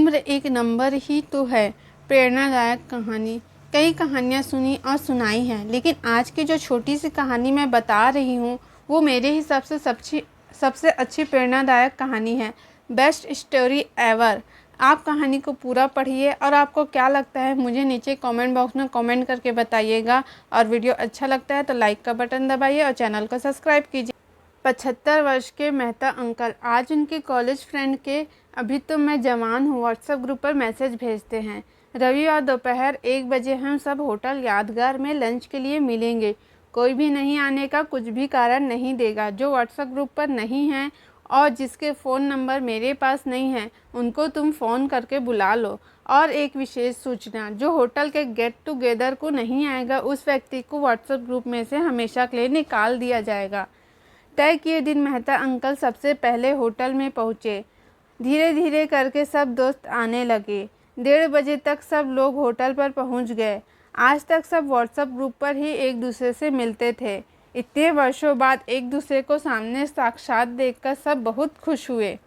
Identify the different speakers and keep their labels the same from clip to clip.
Speaker 1: उम्र एक नंबर ही तो है। प्रेरणादायक कहानी। कई कहानियाँ सुनी और सुनाई हैं, लेकिन आज की जो छोटी सी कहानी मैं बता रही हूँ वो मेरे हिसाब से सबसे अच्छी प्रेरणादायक कहानी है। Best story ever. आप कहानी को पूरा पढ़िए और आपको क्या लगता है मुझे नीचे कमेंट बॉक्स में कमेंट करके बताइएगा। और वीडियो अच्छा लगता है तो लाइक का बटन दबाइए और चैनल को सब्सक्राइब कीजिए। 75 वर्ष के मेहता अंकल आज उनके कॉलेज फ्रेंड के "अभी तो मैं जवान हूँ" व्हाट्सएप ग्रुप पर मैसेज भेजते हैं। रविवार दोपहर 1 बजे हम सब होटल यादगार में लंच के लिए मिलेंगे। कोई भी नहीं आने का कुछ भी कारण नहीं देगा। जो व्हाट्सएप ग्रुप पर नहीं है और जिसके फ़ोन नंबर मेरे पास नहीं है उनको तुम फ़ोन करके बुला लो। और एक विशेष सूचना, जो होटल के गेट टुगेदर को नहीं आएगा उस व्यक्ति को व्हाट्सएप ग्रुप में से हमेशा के लिए निकाल दिया जाएगा। तय किए दिन मेहता अंकल सबसे पहले होटल में पहुँचे। धीरे धीरे करके सब दोस्त आने लगे। 1:30 बजे तक सब लोग होटल पर पहुंच गए। आज तक सब व्हाट्सएप ग्रुप पर ही एक दूसरे से मिलते थे। इतने वर्षों बाद एक दूसरे को सामने साक्षात देखकर सब बहुत खुश हुए।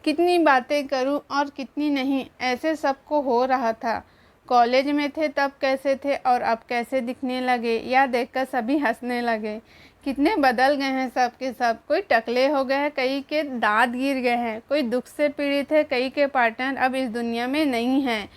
Speaker 1: कितनी बातें करूं और कितनी नहीं, ऐसे सबको हो रहा था। कॉलेज में थे तब कैसे थे और अब कैसे दिखने लगे, या देखकर सभी हंसने लगे। कितने बदल गए हैं सब के सब। कोई टकले हो गए हैं, कई के दांत गिर गए हैं, कोई दुख से पीड़ित है, कई के पार्टनर अब इस दुनिया में नहीं हैं,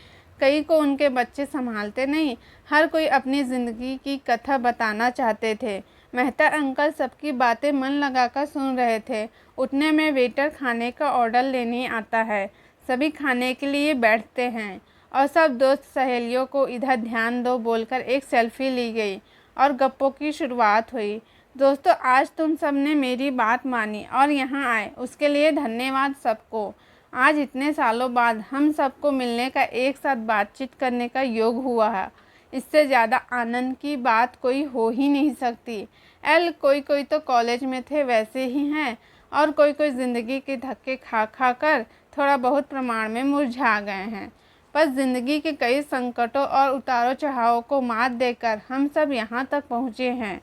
Speaker 1: कई को उनके बच्चे संभालते नहीं। हर कोई अपनी ज़िंदगी की कथा बताना चाहते थे। मेहता अंकल सबकी बातें मन लगाकर सुन रहे थे। उतने में वेटर खाने का ऑर्डर लेने आता है। सभी खाने के लिए बैठते हैं और सब दोस्त सहेलियों को "इधर ध्यान दो" बोलकर एक सेल्फी ली गई और गप्पों की शुरुआत हुई। दोस्तों, आज तुम सब ने मेरी बात मानी और यहाँ आए उसके लिए धन्यवाद सबको। आज इतने सालों बाद हम सबको मिलने का, एक साथ बातचीत करने का योग हुआ है। इससे ज़्यादा आनंद की बात कोई हो ही नहीं सकती। कोई कोई तो कॉलेज में थे वैसे ही हैं और कोई कोई ज़िंदगी के धक्के खा खा कर थोड़ा बहुत प्रमाण में मुरझा गए हैं। बस ज़िंदगी के कई संकटों और उतारों चढ़ावों को मात देकर हम सब यहाँ तक पहुँचे हैं।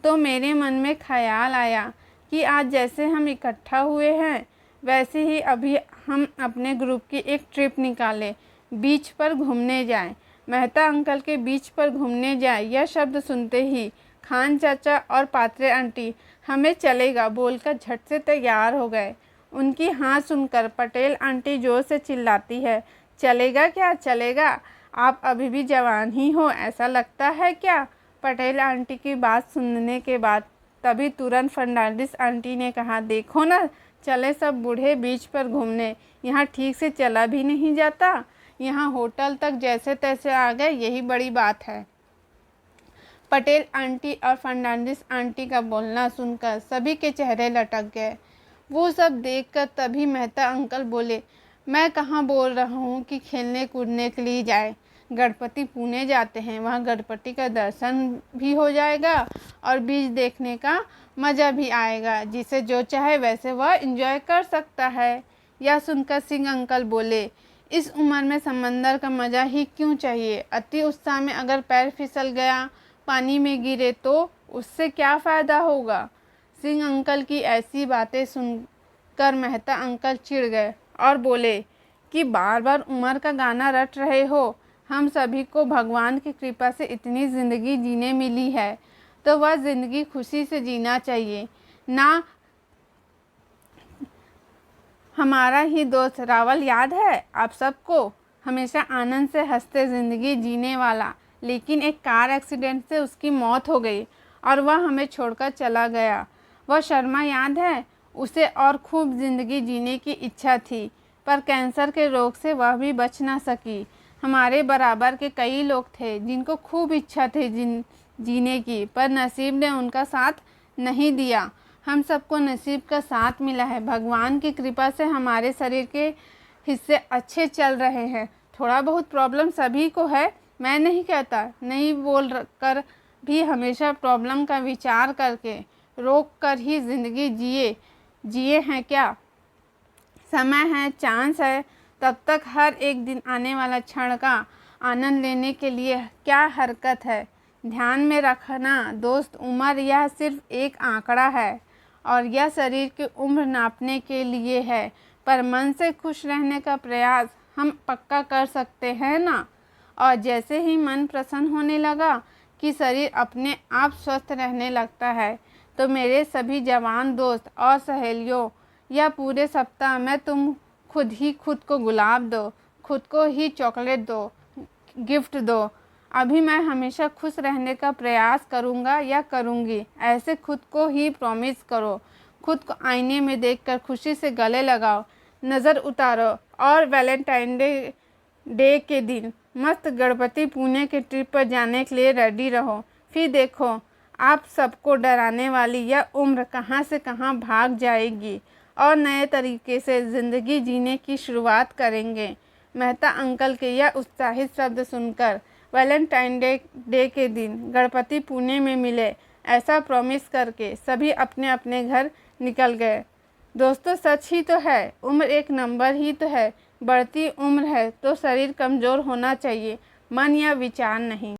Speaker 1: तो मेरे मन में ख्याल आया कि आज जैसे हम इकट्ठा हुए हैं वैसे ही अभी हम अपने ग्रुप की एक ट्रिप निकालें, बीच पर घूमने जाएं। मेहता अंकल के बीच पर घूमने जाए यह शब्द सुनते ही खान चाचा और पात्रे आंटी "हमें चलेगा" बोलकर झट से तैयार हो गए। उनकी हाँ सुनकर पटेल आंटी जोर से चिल्लाती है, "चलेगा क्या चलेगा? आप अभी भी जवान ही हो, ऐसा लगता है क्या?" पटेल आंटी की बात सुनने के बाद तभी तुरंत फर्नांडिस आंटी ने कहा, "देखो ना, चले सब बूढ़े बीच पर घूमने। यहाँ ठीक से चला भी नहीं जाता, यहाँ होटल तक जैसे तैसे आ गए, यही बड़ी बात है।" पटेल आंटी और फर्नांडिस आंटी का बोलना सुनकर सभी के चेहरे लटक गए। वो सब देखकर तभी मेहता अंकल बोले, "मैं कहाँ बोल रहा हूँ कि खेलने कूदने के लिए जाए। गणपति पुणे जाते हैं, वहाँ गणपति का दर्शन भी हो जाएगा और बीच देखने का मज़ा भी आएगा। जिसे जो चाहे वैसे वह एंजॉय कर सकता है।" यह सुनकर सिंह अंकल बोले, "इस उम्र में समंदर का मज़ा ही क्यों चाहिए? अति उत्साह में अगर पैर फिसल गया, पानी में गिरे तो उससे क्या फ़ायदा होगा?" सिंह अंकल की ऐसी बातें सुनकर मेहता अंकल चिढ़ गए और बोले कि बार बार उम्र का गाना रट रहे हो। हम सभी को भगवान की कृपा से इतनी ज़िंदगी जीने मिली है तो वह ज़िंदगी खुशी से जीना चाहिए ना। हमारा ही दोस्त रावल याद है आप सबको, हमेशा आनंद से हंसते ज़िंदगी जीने वाला, लेकिन एक कार एक्सीडेंट से उसकी मौत हो गई और वह हमें छोड़कर चला गया। वह शर्मा याद है, उसे और खूब ज़िंदगी जीने की इच्छा थी पर कैंसर के रोग से वह भी बच ना सकी। हमारे बराबर के कई लोग थे जिनको खूब इच्छा थी जीने की, पर नसीब ने उनका साथ नहीं दिया। हम सबको नसीब का साथ मिला है। भगवान की कृपा से हमारे शरीर के हिस्से अच्छे चल रहे हैं। थोड़ा बहुत प्रॉब्लम सभी को है, मैं नहीं कहता, नहीं बोल कर भी हमेशा प्रॉब्लम का विचार करके रोक कर ही ज़िंदगी जिए हैं क्या? समय है, चांस है, तब तक हर एक दिन आने वाला क्षण का आनंद लेने के लिए क्या हरकत है? ध्यान में रखना दोस्त, उम्र यह सिर्फ एक आंकड़ा है और यह शरीर की उम्र नापने के लिए है, पर मन से खुश रहने का प्रयास हम पक्का कर सकते हैं ना। और जैसे ही मन प्रसन्न होने लगा कि शरीर अपने आप स्वस्थ रहने लगता है, तो मेरे सभी जवान दोस्त और सहेलियों, या पूरे सप्ताह में तुम खुद ही खुद को गुलाब दो, खुद को ही चॉकलेट दो, गिफ्ट दो। अभी मैं हमेशा खुश रहने का प्रयास करूँगा या करूँगी, ऐसे खुद को ही प्रॉमिस करो। खुद को आईने में देखकर खुशी से गले लगाओ, नज़र उतारो और वैलेंटाइन डे के दिन मस्त गणपति पुणे के ट्रिप पर जाने के लिए रेडी रहो। फिर देखो आप सबको डराने वाली यह उम्र कहाँ से कहाँ भाग जाएगी और नए तरीके से ज़िंदगी जीने की शुरुआत करेंगे। मेहता अंकल के यह उत्साहित शब्द सुनकर वैलेंटाइन डे के दिन गणपति पुणे में मिले, ऐसा प्रॉमिस करके सभी अपने अपने घर निकल गए। दोस्तों, सच ही तो है, उम्र एक नंबर ही तो है। बढ़ती उम्र है तो शरीर कमज़ोर होना चाहिए, मन या विचार नहीं।